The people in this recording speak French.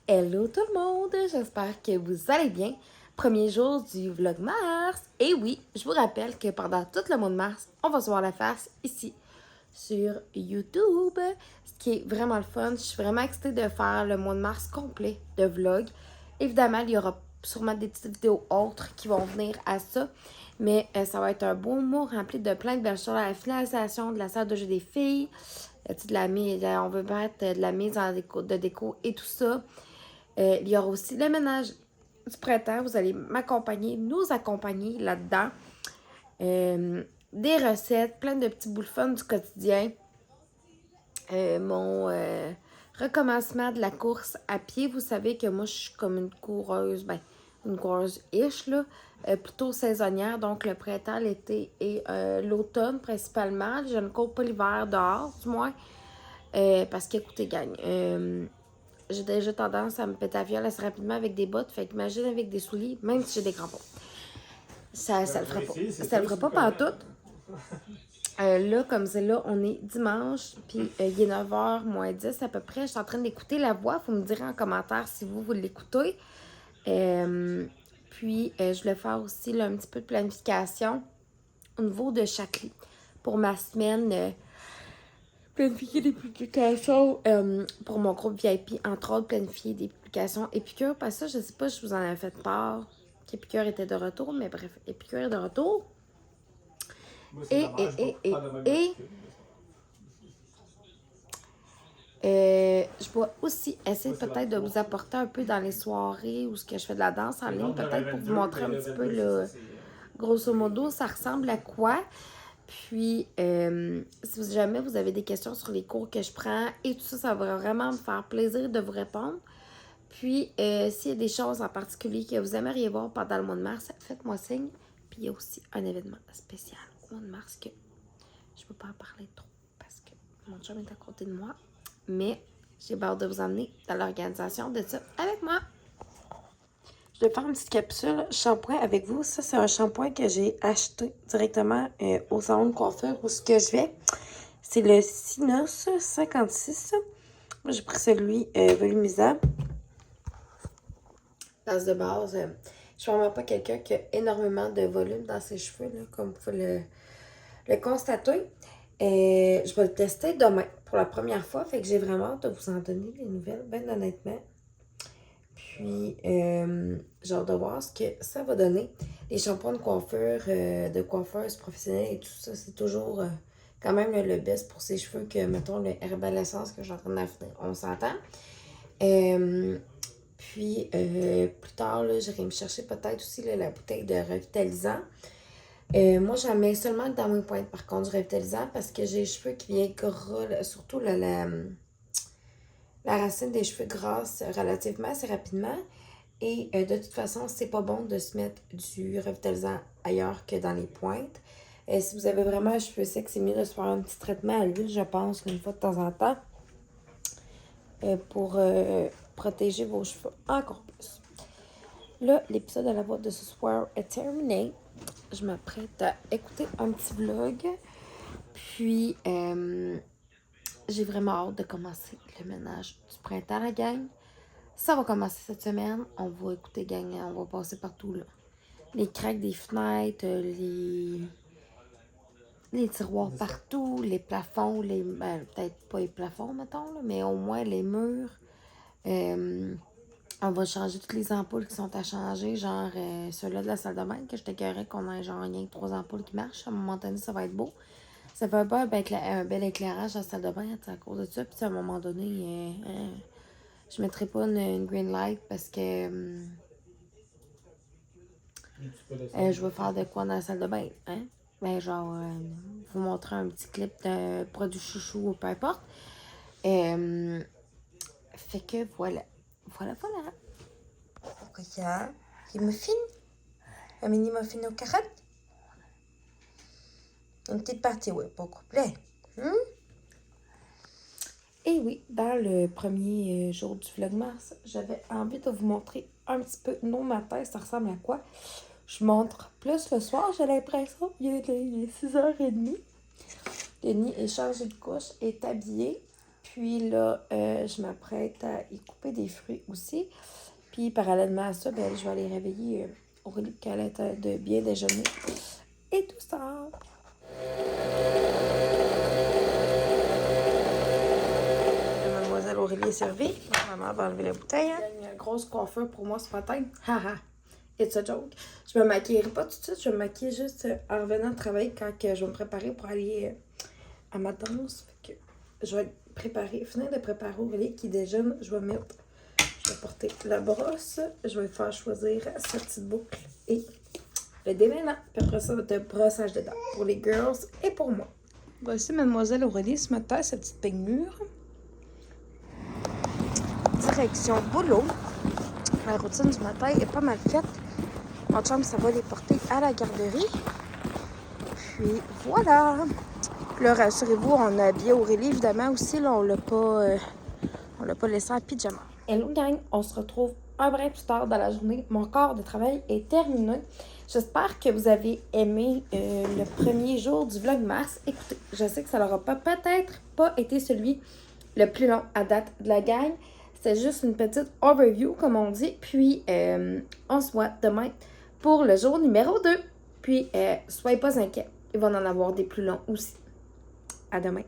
Hello tout le monde, j'espère que vous allez bien. Premier jour du vlog mars. Et oui, je vous rappelle que pendant tout le mois de mars, on va se voir la face ici sur YouTube. Ce qui est vraiment le fun. Je suis vraiment excitée de faire le mois de mars complet de vlog. Évidemment, il y aura sûrement des petites vidéos autres qui vont venir à ça. Mais ça va être un beau mois rempli de plein de belles choses. La finalisation de la salle de jeu des filles. De la mise, on veut mettre de la mise en déco, de déco et tout ça. Il y aura aussi le ménage du printemps. Vous allez m'accompagner, nous accompagner là-dedans. Des recettes, plein de petits bouts de fun du quotidien. Mon recommencement de la course à pied. Vous savez que moi, je suis comme une coureuse, une coureuse-ish, là. Plutôt saisonnière, donc le printemps, l'été et l'automne principalement. Je ne cours pas l'hiver dehors, du moins. Parce qu'écoutez, gang, j'ai déjà tendance à me péter à viol assez rapidement avec des bottes. Fait qu'imagine avec des souliers, même si j'ai des crampons. Ça le fera pas. Ça le fera pas pantoute. Là, comme c'est là, on est dimanche, puis il est 9h moins 10 à peu près. Je suis en train d'écouter la voix. Faut me dire en commentaire si vous l'écoutez. Puis, je voulais faire aussi là, un petit peu de planification au niveau de chaque lit. Pour ma semaine, planifier des publications pour mon groupe VIP, entre autres, planifier des publications Épicure. Parce que ça, je sais pas si je vous en avais fait part qu'Épicure était de retour, mais bref, Épicure est de retour. Je vais aussi essayer peut-être de vous apporter un peu dans les soirées où ce que je fais de la danse en ligne, peut-être pour vous montrer un petit peu, là, grosso modo, ça ressemble à quoi. Puis, si jamais vous avez des questions sur les cours que je prends et tout ça, ça va vraiment me faire plaisir de vous répondre. Puis, s'il y a des choses en particulier que vous aimeriez voir pendant le mois de mars, faites-moi signe. Puis, il y a aussi un événement spécial au mois de mars que je ne peux pas en parler trop parce que mon chum est à côté de moi. Mais j'ai hâte de vous emmener dans l'organisation de ça avec moi. Je vais faire une petite capsule shampoing avec vous. Ça, c'est un shampoing que j'ai acheté directement au salon de coiffure où ce que je vais. C'est le Sinus 56. Moi, j'ai pris celui volumisable. Base de base. Je suis vraiment pas quelqu'un qui a énormément de volume dans ses cheveux, là, comme vous pouvez le constater. Je vais le tester demain pour la première fois. Fait que j'ai vraiment hâte de vous en donner des nouvelles, bien honnêtement. Puis, j'ai hâte de voir ce que ça va donner. Les shampoings de coiffure, de coiffeuse professionnelle et tout ça, c'est toujours quand même le best pour ses cheveux que, mettons, le Herbal Essence que je suis en train d'affinir. On s'entend. Puis, plus tard, là, j'irai me chercher peut-être aussi là, la bouteille de revitalisant. Moi, j'en mets seulement dans mes pointes, par contre, du revitalisant, parce que j'ai les cheveux qui viennent gras, là, surtout la racine des cheveux grasse relativement assez rapidement. Et de toute façon, c'est pas bon de se mettre du revitalisant ailleurs que dans les pointes. Si vous avez vraiment un cheveu sec, c'est mieux de se faire un petit traitement à l'huile, je pense, une fois de temps en temps, pour protéger vos cheveux encore plus. Là, l'épisode de la voix de ce soir est terminé. Je m'apprête à écouter un petit vlog. Puis, j'ai vraiment hâte de commencer le ménage du printemps, la gang. Ça va commencer cette semaine. On va écouter, gang, on va passer partout, là. Les craques des fenêtres, les tiroirs partout, les plafonds, peut-être pas les plafonds, mettons, là, mais au moins les murs. On va changer toutes les ampoules qui sont à changer, genre ceux-là de la salle de bain, que je t'écœurais qu'on ait genre rien que 3 ampoules qui marchent. À un moment donné, ça va être beau. Ça fait pas un bel éclairage à la salle de bain à cause de ça. Puis à un moment donné, je mettrai pas une green light parce que je vais faire de quoi dans la salle de bain, hein? Ben genre, vous montrer un petit clip de produit chouchou ou peu importe. Fait que voilà. Voilà. Regarde, il muffin. Un mini muffin aux carottes. Une petite partie, oui, pas complet. Et oui, dans le premier jour du vlogmas, j'avais envie de vous montrer un petit peu nos matins, ça ressemble à quoi. Je montre plus le soir, j'ai l'impression. Il est 6h30. Denis est changé de couche, est habillé. Puis là, je m'apprête à y couper des fruits aussi. Puis parallèlement à ça, ben, je vais aller réveiller Aurélie qu'elle est de bien déjeuner. Et tout ça. Mademoiselle Aurélie est servie. Maman va enlever la bouteille. Hein? Il y a une grosse coiffure pour moi ce matin. Haha. It's a joke. Je me maquillerai pas tout de suite. Je vais me maquiller juste en revenant de travailler quand je vais me préparer pour aller à ma danse. Fait que je vais finir de préparer Aurélie qui déjeune. Je vais porter la brosse. Je vais faire choisir sa petite boucle et le démêlant. Puis après ça, le brossage de dents pour les girls et pour moi. Voici Mademoiselle Aurélie ce matin, sa petite peignure. Direction boulot. La routine du matin est pas mal faite. Mon chum, ça va les porter à la garderie. Puis voilà. Là, rassurez-vous, on a habillé Aurélie, évidemment, aussi. Là, on l'a pas laissé en pyjama. Hello gang, on se retrouve un brin plus tard dans la journée. Mon corps de travail est terminé. J'espère que vous avez aimé le premier jour du Vlogmas. Écoutez, je sais que ça n'aura peut-être pas été celui le plus long à date de la gang. C'était juste une petite overview, comme on dit. Puis, on se voit demain pour le jour numéro 2. Puis, soyez pas inquiets, il va en avoir des plus longs aussi. À demain.